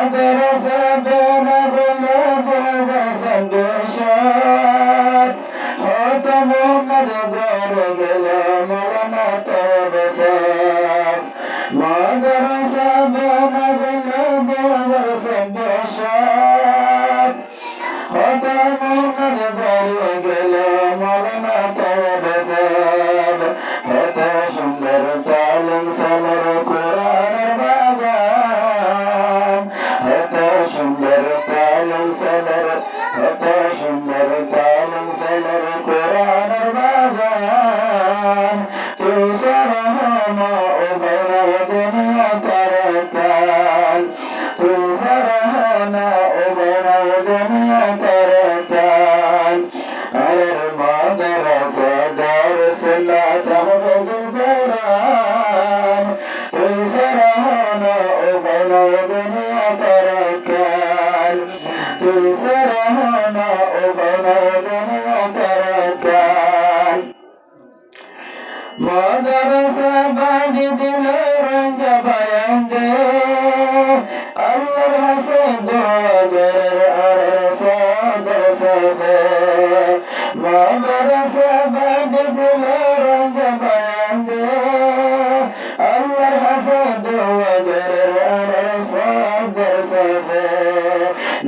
মাদ্রাসা বেনাগুলো 2026 হয়তো মোহাম্মদ গড়ে গেল মৌলানা তবসর মাদ্রাসা বেনাগুলো 2026 হয়তো মোহাম্মদ গড়ে গেল মৌলানা তবসর কত সুন্দর তালিম সালার কোরআনের বাগান কত সুন্দর তালিম সালার কত সুন্দর তালিম সালার কোরআনের বাগান তুই সারাহনা ও বেলা দুনিয়া তারকাল তুই সারাহনা ও বেলা দুনিয়া তারকাল আর মাদ্রাসা দারুসুল্লাহ তাহফিজুল কোরআন তুই সারাহনা ও বেলা দুনিয়া তারকাল তুই সারাহনা ও বেলা দুনিয়া তারকাল মাদ্রাসা বাঁধি দিল রঙ বায়ান দে আল্লাহর হাসে দোয়া গরের আর সাদর সাফে মাদ্রাসা বাঁধি দিল রঙ বায়ান দে আল্লাহর হাসে দোয়া গরের আর সাদর সাফে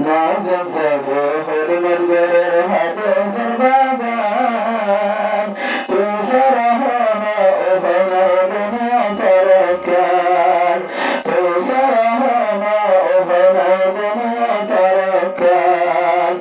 নাজিম সাফে হুরমত গরের হাদিসের বাগান তুই সারাহনা ও বেলা দুনিয়া তারকাল তুই সারাহনা ও বেলা দুনিয়া তারকাল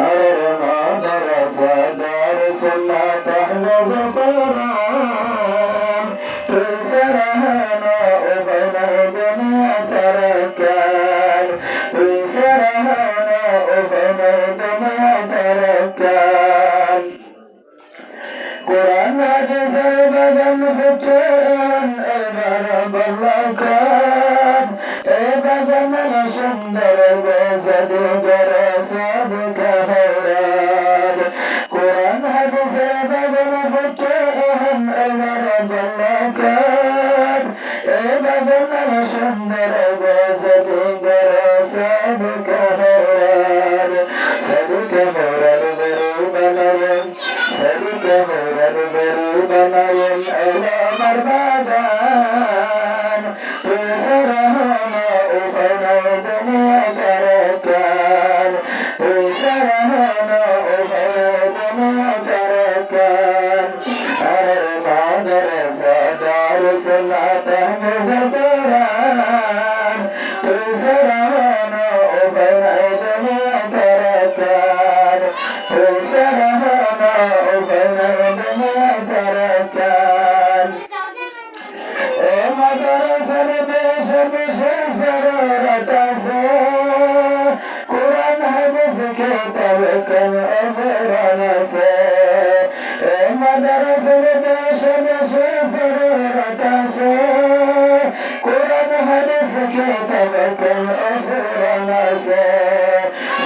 আর মাদ্রাসা দারুসুল্লাহ তাহফিজুল কোরআন তুই সারাহনা ও বেলা দুনিয়া তারকাল তুই সারাহনা ও বেলা দুনিয়া তারকাল কোরআন হাদিসের বাগান ফুটান এবার বল্লাকাত এ বাগানের সুন্দর গজাদি গড়ে সাদকা হরাদ কোরআন হাদিসের বাগান ফুটান এবার বল্লাকাত এ বাগানের সুন্দর গজাদি গড়ে সাদকা হরাদ সাদকা হরাদ বেরু বানায়েন সাদকা হরাদ বেরু বানায়েন আমার বাগান তুই সারাহনা ও বেলা দুনিয়া তারকাল তুই সারাহনা ও বেলা দুনিয়া তারকাল আর মাদ্রাসা দারুসুল্লাহ তাহফিজুল কোরআন তুই সারাহনা ও বেলা দুনিয়া তারকাল তুই সারাহনা ও বেলা দুনিয়া তারকাল এ মাদ্রাসার বেশে বেশে জরুরত আছে কোরআন হাদিস কিতাব কাল কোরআন আছে এ মাদ্রাসার বেশে বেশে জরুরত আছে কোরআন হাদিস কিতাব কাল কোরআন আছে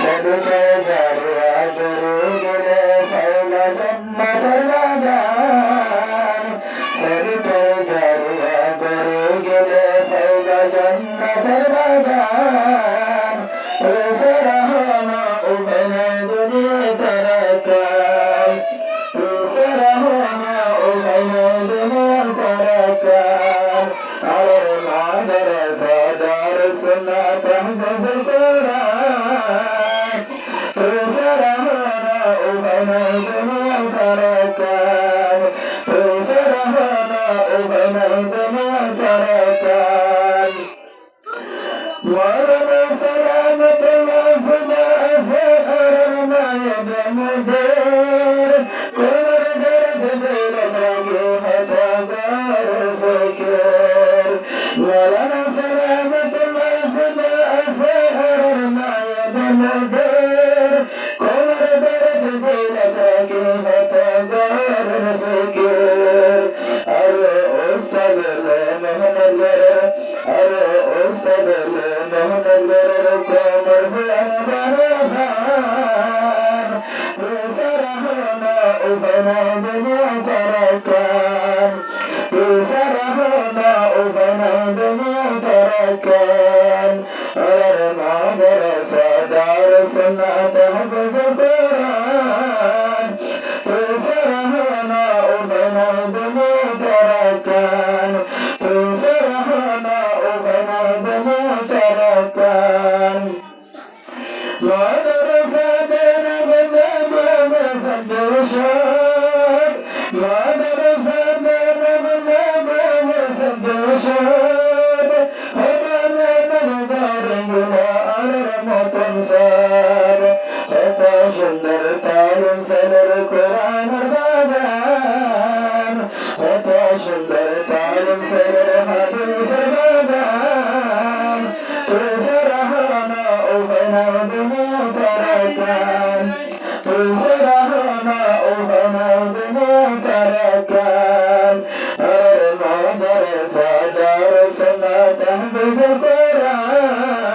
সাদকা জারিয়া গুরু গেলে ফায়দা জান্নাতের বাগান সাদকা জারিয়া গুরু গেলে ফায়দা জান্নাতের বাগান তুই সারাহনা ও বেলা দুনিয়া তারকাল তুই সারাহনা ও বেলা দুনিয়া তারকাল আর মাদ্রাসা দারুসুল্লাহ তাহফিজুল কোরআন তুই সারাহনা ও বেলা দুনিয়া তারকাল তুই সারাহনা ও বেলা দুনিয়া তারকাল মৌলানা সালামতুল্লাহ আসহার নায়েব মুদির কোমর দর্দ দিল লাগে হতা গর ফকির মৌলানা সালামতুল্লাহ আসহার নায়েব মুদির কোমর দর্দ দিল লাগে হতা গর ফকির আর উস্তাদ মেহনত আর উস্তাদ মেহনত কোমর বারাবান তুই সারাহনা ও বেলা দুনিয়া তারকাল তুই সারাহনা ও বেলা দুনিয়া তারকাল আর تحفظ القرآن تسرحنا وبنا بمتركان تسرحنا وبنا بمتركان مدرسة بين بالمدرسة بشار مدرسة بين بالمدرسة بشار هذا من الدارجنا على المطنسار هذا شندر تعلم سنر القرآن الباغان هذا شندر تعلم سنر حديث الباغان تسرحنا وبنا بمتركان تسرحنا وبنا بمتركان المدرسة دار السنة تحفظ القرآن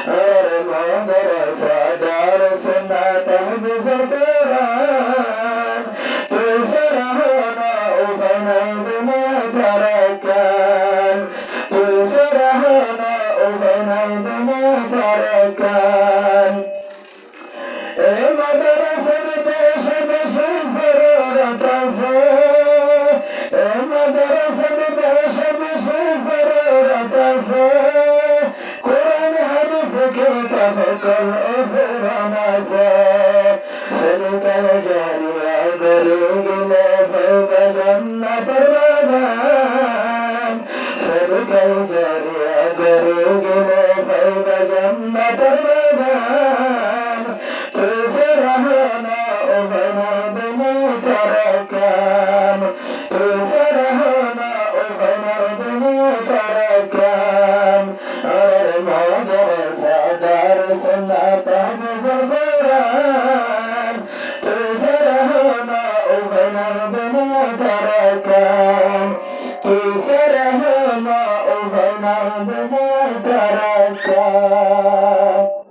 المدرسة دار السنة تحفظ القرآن تسرحنا وبنا بمتركان تسرحنا وبنا بمتركان مدرسة بيش بيش ضرورة مدرسة بيش بيش ضرورة قرآن حديث كتاب القرآن سلك الجارية بريق لفوق جنة البنان سلك الجارية بريق لفوق جنة البنان تسرحنا وبنا بمتركان تسرحنا وبنا بمتركان المدرسة دار السنة تحفظ القرآن تسرحنا وبنا بمتركان تسرحنا وبنا بمتركان